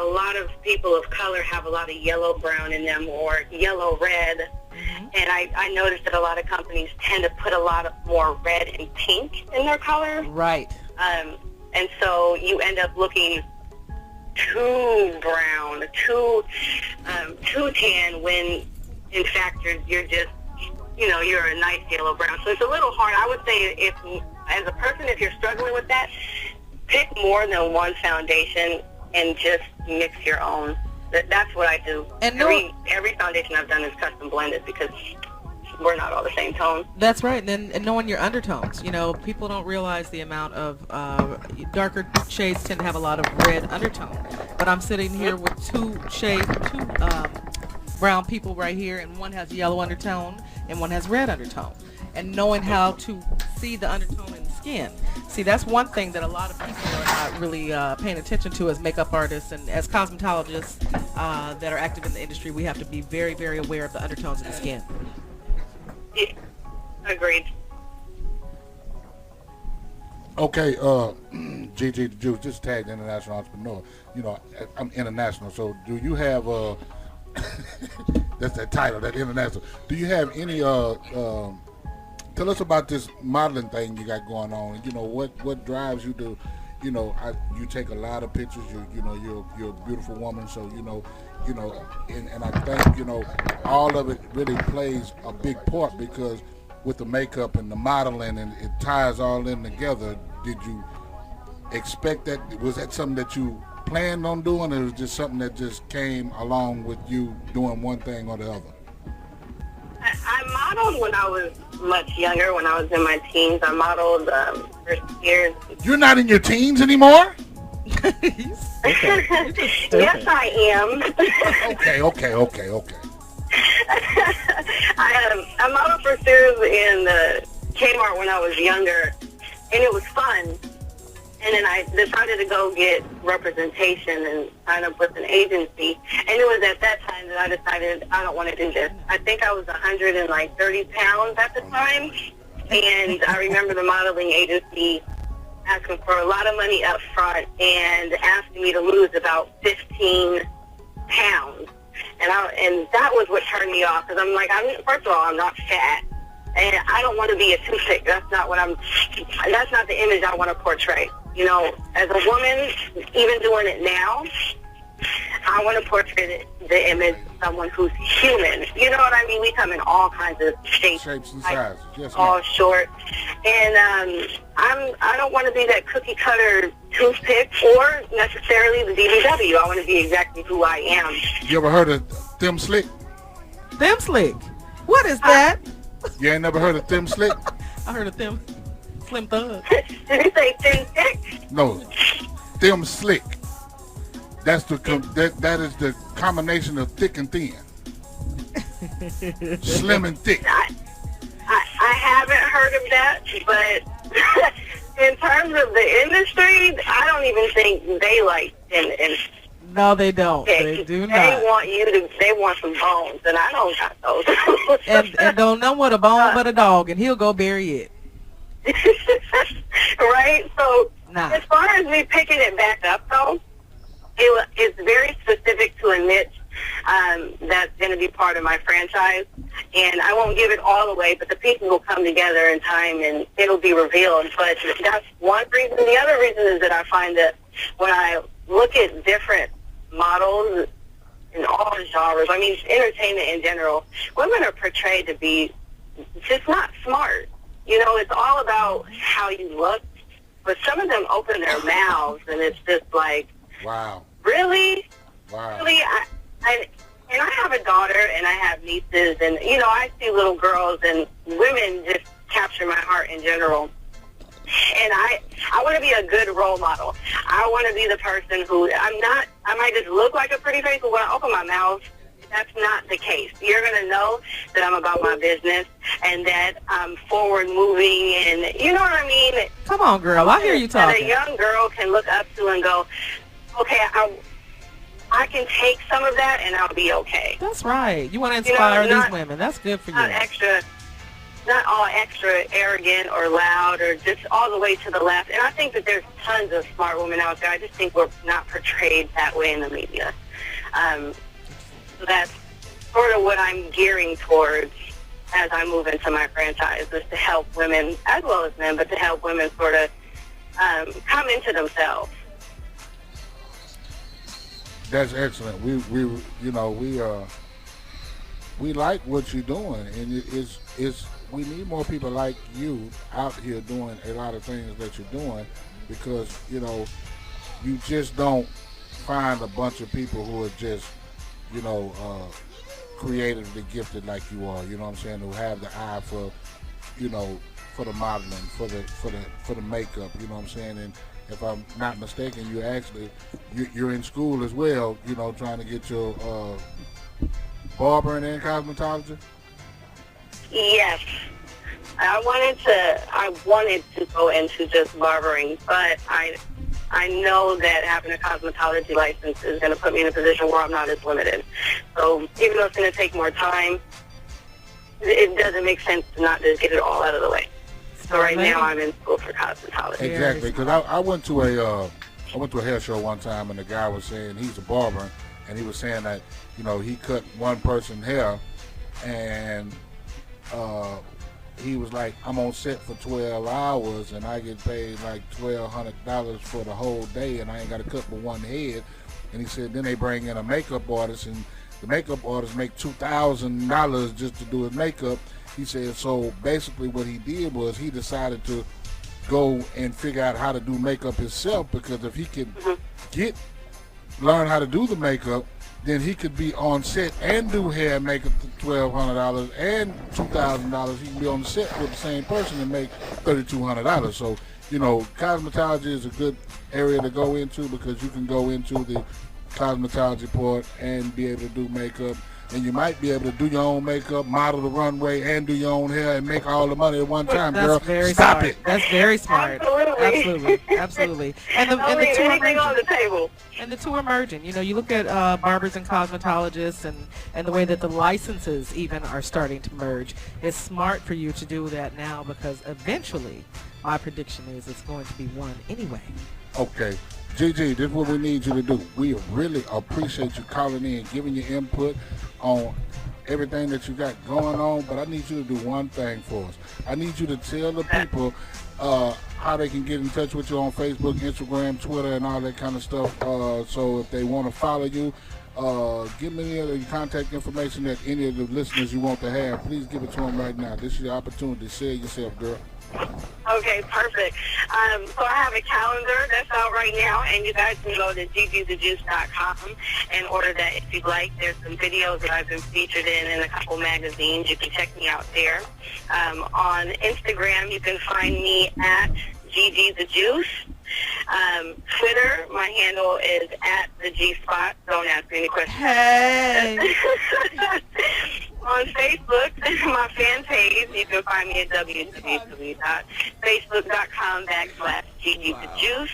a lot of people of color have a lot of yellow brown in them or yellow red. Mm-hmm. And I noticed that a lot of companies tend to put a lot of more red and pink in their color. Right. And so you end up looking too brown, too tan, when in fact you're just, you're a nice yellow brown. So it's a little hard. I would say if, as a person, if you're struggling with that, pick more than one foundation and just mix your own. That's what I do. And every foundation I've done is custom blended because we're not all the same tone. That's right, and knowing your undertones. People don't realize the amount of darker shades tend to have a lot of red undertone. But I'm sitting here with two brown people right here, and one has yellow undertone and one has red undertone. And knowing how to see the undertone in the skin. See, that's one thing that a lot of people are not really paying attention to as makeup artists and as cosmetologists that are active in the industry. We have to be very, very aware of the undertones in the skin. Yeah, agreed. Okay, GeeGee The Juice, just tagged international entrepreneur. I'm international, so do you have that's that title, that international. Do you have any tell us about this modeling thing you got going on. What drives you to, you take a lot of pictures. You're a beautiful woman. So and I think all of it really plays a big part because with the makeup and the modeling and it ties all in together. Did you expect that? Was that something that you planned on doing, or was it just something that just came along with you doing one thing or the other? I modeled when I was much younger, when I was in my teens. I modeled for years. You're not in your teens anymore? Yes, I am. Okay. I modeled for Sears in Kmart when I was younger, and it was fun. And then I decided to go get representation and sign up with an agency. And it was at that time that I decided I don't want to do this. I think I was 130 pounds at the time. And I remember the modeling agency asking for a lot of money up front and asking me to lose about 15 pounds. And that was what turned me off. Because I'm like, first of all, I'm not fat. And I don't want to be a toothpick. That's not the image I want to portray. As a woman, even doing it now, I want to portray the image of someone who's human. You know what I mean? We come in all kinds of shapes and sizes. Yes, all short. And I don't want to be that cookie cutter toothpick or necessarily the BBW. I want to be exactly who I am. You ever heard of Them Slick? Them Slick? What is that? You ain't never heard of Them Slick? I heard of them. Slim Thug. Did you say thin thick? No, Them Slick. That's that is the combination of thick and thin. Slim and thick. I haven't heard of that, but in terms of the industry, I don't even think they like thin and no, they don't. They do not. They want some bones, and I don't got those. and don't know what a bone but a dog, and he'll go bury it. Right? So, as far as me picking it back up, though, it's very specific to a niche that's going to be part of my franchise. And I won't give it all away, but the pieces will come together in time, and it'll be revealed. But that's one reason. The other reason is that I find that when I look at different models in all genres, I mean, entertainment in general, women are portrayed to be just not smart. It's all about how you look, but some of them open their mouths, and it's just like, wow, really? Wow. Really? And I have a daughter, and I have nieces, and, I see little girls, and women just capture my heart in general. And I want to be a good role model. I want to be the person who, I might just look like a pretty face, but when I open my mouth, that's not the case. You're going to know that I'm about my business and that I'm forward moving, and you know what I mean? Come on, girl. I hear you talking. That a young girl can look up to and go, okay, I can take some of that and I'll be okay. That's right. You want to inspire these women. That's good for you. Not extra. not all extra arrogant or loud or just all the way to the left. And I think that there's tons of smart women out there. I just think we're not portrayed that way in the media. So that's sort of what I'm gearing towards as I move into my franchise, is to help women, as well as men, but to help women sort of come into themselves. That's excellent. We like what you're doing, and we need more people like you out here doing a lot of things that you're doing, because you just don't find a bunch of people who are just creatively gifted like you are. You know what I'm saying? Who have the eye for for the modeling, for the makeup. You know what I'm saying? And if I'm not mistaken, you're in school as well. Trying to get your barbering and cosmetology. Yes. I wanted to go into just barbering, but I know that having a cosmetology license is going to put me in a position where I'm not as limited. So even though it's going to take more time, it doesn't make sense to not just get it all out of the way. So right now I'm in school for cosmetology. Exactly, because I went to a hair show one time, and the guy was saying he's a barber, and he was saying that he cut one person's hair, and he was like, I'm on set for 12 hours and I get paid like $1,200 for the whole day, and I ain't got to cut but one head. And he said then they bring in a makeup artist, and the makeup artist make $2,000 just to do his makeup. He said so basically what he did was he decided to go and figure out how to do makeup himself, because if he could learn how to do the makeup, then he could be on set and do hair and makeup for $1,200 and $2,000. He can be on the set with the same person and make $3,200. So, cosmetology is a good area to go into, because you can go into the cosmetology part and be able to do makeup. And you might be able to do your own makeup, model the runway, and do your own hair and make all the money at one time, girl. Stop it. That's very smart. Absolutely. And the two anything on the table. And the two are merging. You look at barbers and cosmetologists, and the way that the licenses even are starting to merge. It's smart for you to do that now, because eventually, my prediction is it's going to be one anyway. Okay. GeeGee, this is what we need you to do. We really appreciate you calling in, giving your input on everything that you got going on, but I need you to do one thing for us. I need you to tell the people how they can get in touch with you on Facebook, Instagram, Twitter, and all that kind of stuff. So if they want to follow you, give me any of your contact information that any of the listeners you want to have. Please give it to them right now. This is your opportunity. Say it yourself, girl. Okay, perfect. So I have a calendar that's out right now, and you guys can go to GeeGeeTheJuice.com and order that if you'd like. There's some videos that I've been featured in a couple magazines. You can check me out there. On Instagram, you can find me at GeeGee The Juice. Twitter, my handle is at the G Spot. Don't ask me any questions. Hey. On Facebook, my fan page, you can find me at www.facebook.com/GeeGee The Juice,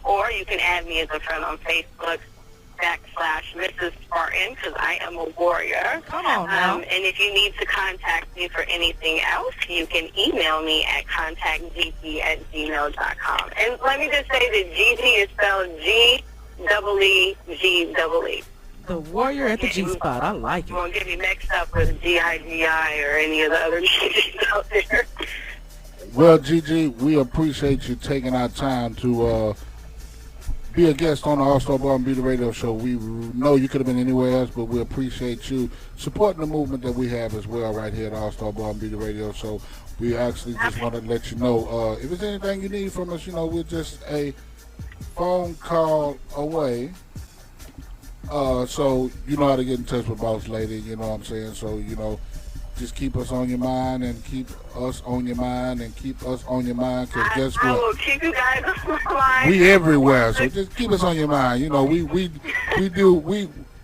or you can add me as a friend on Facebook /Mrs. Spartan, because I am a warrior. Come on now. And if you need to contact me for anything else, you can email me at contactgeeGee@gmail.com. And let me just say that GeeGee is spelled G-E-E-G-E-E. The warrior at the G Spot. I like it. You won't get me mixed up with G-I-G-I or any of the other GeeGees out there. Well, GeeGee, we appreciate you taking our time to be a guest on the All-Star Bar and Beauty Radio Show. We know you could have been anywhere else, but we appreciate you supporting the movement that we have as well right here at All-Star Bar and Beauty Radio Show. We actually just want to let you know, if there's anything you need from us, we're just a phone call away. So you know how to get in touch with Boss Lady, you know what I'm saying? So, just keep us on your mind and keep us on your mind and keep us on your mind, because guess what? I will keep you guys on my mind. We everywhere, so just keep us on your mind.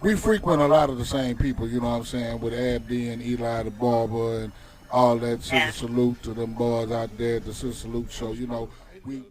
We frequent a lot of the same people, you know what I'm saying, with Abdi and Eli the Barber and all that. Sister Salute to them boys out there at the Sister Salute show, we